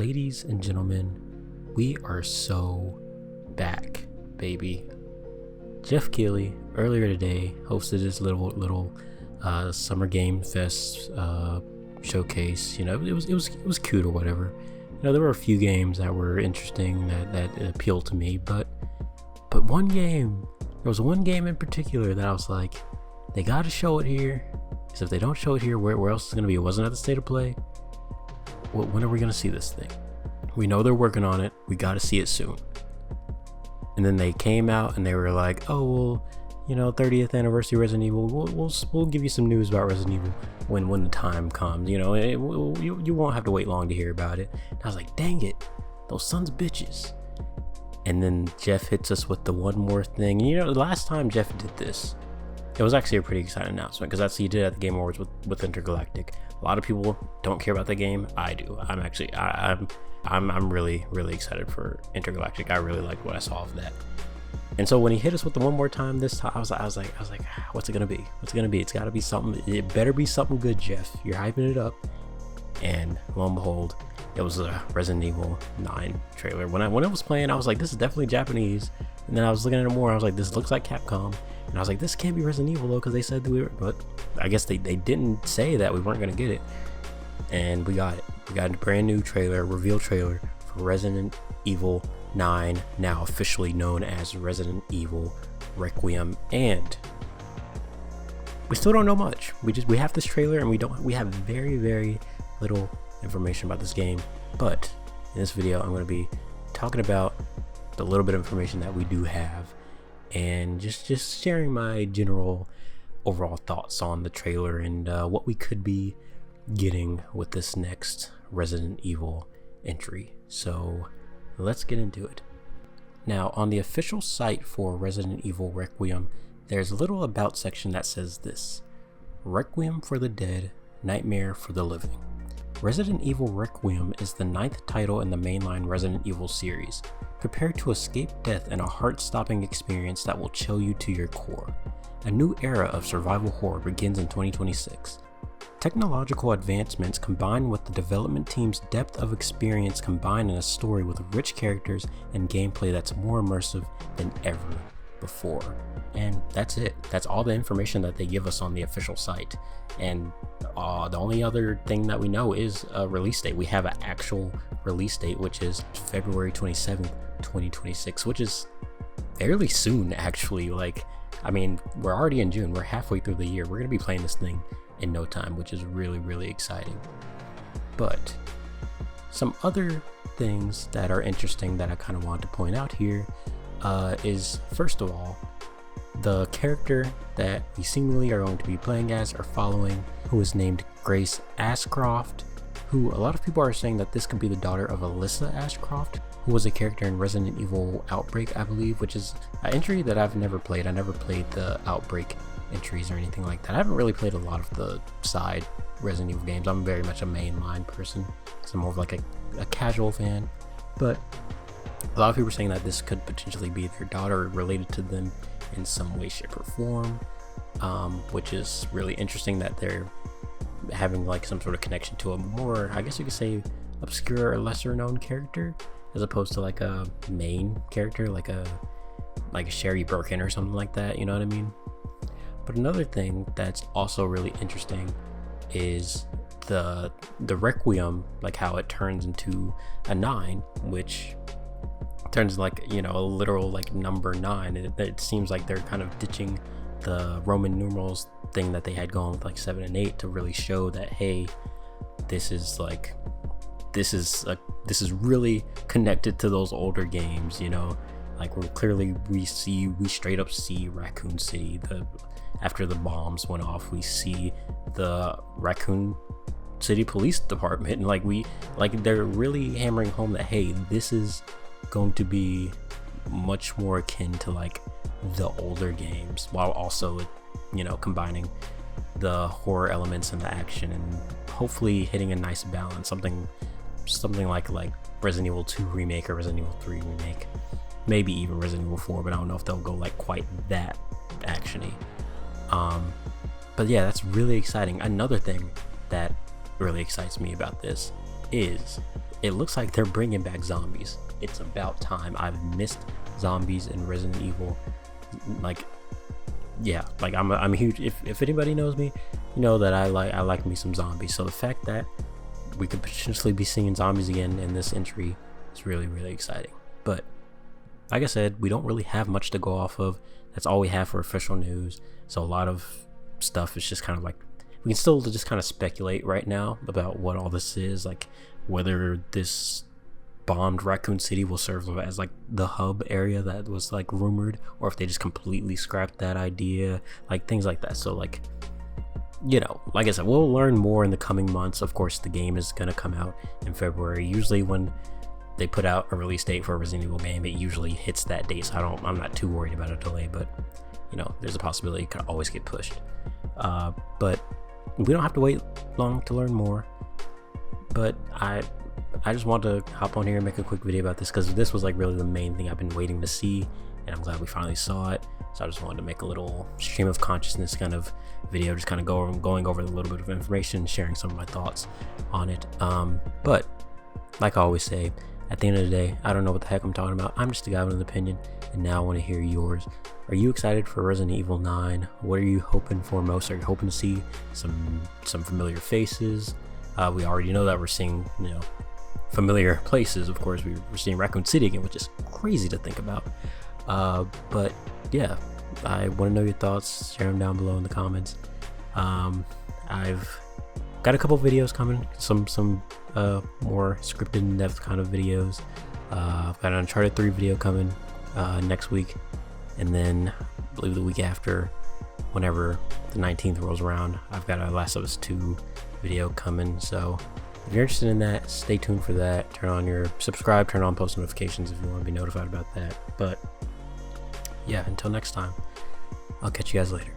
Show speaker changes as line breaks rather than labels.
Ladies and gentlemen, we are so back, baby. Jeff Keighley earlier today hosted his little summer game fest showcase. You know, it was cute or whatever. You know, there were a few games that were interesting that appealed to me, but one game, there was one game in particular that I was like, they got to show it here. Because if they don't show it here, where else is it going to be? It wasn't at the State of Play. When are we going to see this thing? We know they're working on it. We got to see it soon. And then they came out and they were like, oh, well, you know, 30th anniversary Resident Evil. We'll give you some news about Resident Evil when the time comes. You know, you won't have to wait long to hear about it. And I was like, dang it, those sons of bitches. And then Jeff hits us with the one more thing. And, you know, the last time Jeff did this, it was actually a pretty exciting announcement because that's what he did at the Game Awards with Intergalactic. A lot of people don't care about the game. I do. I'm really excited for Intergalactic. I really liked what I saw of that. And so when he hit us with the one more time this time, I was like, what's it gonna be? What's it gonna be? It's gotta be something. It better be something good, Jeff. You're hyping it up. And lo and behold, it was a Resident Evil 9 trailer. When it was playing, I was like, this is definitely Japanese. And then I was looking at it more. I was like, this looks like Capcom. And I was like, this can't be Resident Evil though, because they said that we were. But I guess they didn't say that we weren't gonna get it. And we got it. We got a brand new trailer, reveal trailer for Resident Evil 9, now officially known as Resident Evil Requiem. And we still don't know much. We have this trailer and we have very little information about this game. But in this video, I'm going to be talking about the little bit of information that we do have and just sharing my general overall thoughts on the trailer and what we could be getting with this next Resident Evil entry. So let's get into it. Now, on the official site for Resident Evil Requiem, there's a little about section that says this: Requiem for the dead, nightmare for the living. Resident Evil Requiem is the 9th title in the mainline Resident Evil series. Prepare to escape death in a heart-stopping experience that will chill you to your core. A new era of survival horror begins in 2026. Technological advancements combined with the development team's depth of experience combine in a story with rich characters and gameplay that's more immersive than ever before. And that's it. That's all the information that they give us on the official site. And the only other thing that we know is a release date. We have an actual release date, which is February 27th, 2026, which is fairly soon, actually. Like, I mean, we're already in June. We're halfway through the year. We're going to be playing this thing in no time, which is really exciting. But some other things that are interesting that I kind of want to point out here is, first of all, the character that we seemingly are going to be playing as or following, who is named Grace Ashcroft, who a lot of people are saying that this could be the daughter of Alyssa Ashcroft, who was a character in Resident Evil Outbreak, I believe, which is an entry that I've never played. I never played the Outbreak entries or anything like that. I haven't really played a lot of the side Resident Evil games. I'm very much a mainline person, so I'm more of like a casual fan. But a lot of people are saying that this could potentially be their daughter, related to them in some way, shape, or form, which is really interesting that they're having like some sort of connection to a more, I guess you could say, obscure or lesser known character, as opposed to like a main character, like a Sherry Birkin or something like that, you know what I mean? But another thing that's also really interesting is the Requiem, like how it turns into a 9, which turns like, you know, a literal like number 9. It seems like they're kind of ditching the Roman numerals thing that they had going with like 7 and 8 to really show that, hey, this is really connected to those older games, you know. Like we straight up see Raccoon City. After the bombs went off, we see the Raccoon City Police Department, and they're really hammering home that, hey, this is going to be much more akin to like the older games, while also, you know, combining the horror elements and the action, and hopefully hitting a nice balance, something like Resident Evil 2 remake or Resident Evil 3 remake, maybe even Resident Evil 4, but I don't know if they'll go like quite that actiony. But yeah, that's really exciting. Another thing that really excites me about this is it looks like they're bringing back zombies. It's about time. I've missed zombies in Resident Evil. Like, yeah, like I'm a huge. If anybody knows me, you know that I like me some zombies. So the fact that we could potentially be seeing zombies again in this entry is really, really exciting. But like I said, we don't really have much to go off of. That's all we have for official news. So a lot of stuff is just kind of like, we can still just kind of speculate right now about what all this is, like whether this bombed Raccoon City will serve as like the hub area that was like rumored, or if they just completely scrapped that idea, like things like that. So like, you know, like I said, we'll learn more in the coming months. Of course, the game is going to come out in February. Usually when they put out a release date for a Resident Evil game, it usually hits that date, so I'm not too worried about a delay, but you know, there's a possibility it could always get pushed. But we don't have to wait long to learn more. But I just want to hop on here and make a quick video about this, because this was like really the main thing I've been waiting to see, and I'm glad we finally saw it. So I just wanted to make a little stream of consciousness kind of video, just kind of going over a little bit of information, sharing some of my thoughts on it. But like I always say, at the end of the day, I don't know what the heck I'm talking about. I'm just a guy with an opinion, and now I want to hear yours. Are you excited for Resident Evil 9? What are you hoping for most? Are you hoping to see some familiar faces? We already know that we're seeing, you know, familiar places. Of course, we're seeing Raccoon City again, which is crazy to think about. But yeah, I want to know your thoughts. Share them down below in the comments. I've got a couple videos coming, some more scripted in-depth kind of videos. I've got an Uncharted 3 video coming next week, and then I believe the week after, whenever the 19th rolls around, I've got a Last of Us 2 video coming. So if you're interested in that, stay tuned for that. Subscribe, turn on post notifications if you want to be notified about that. But yeah, until next time, I'll catch you guys later.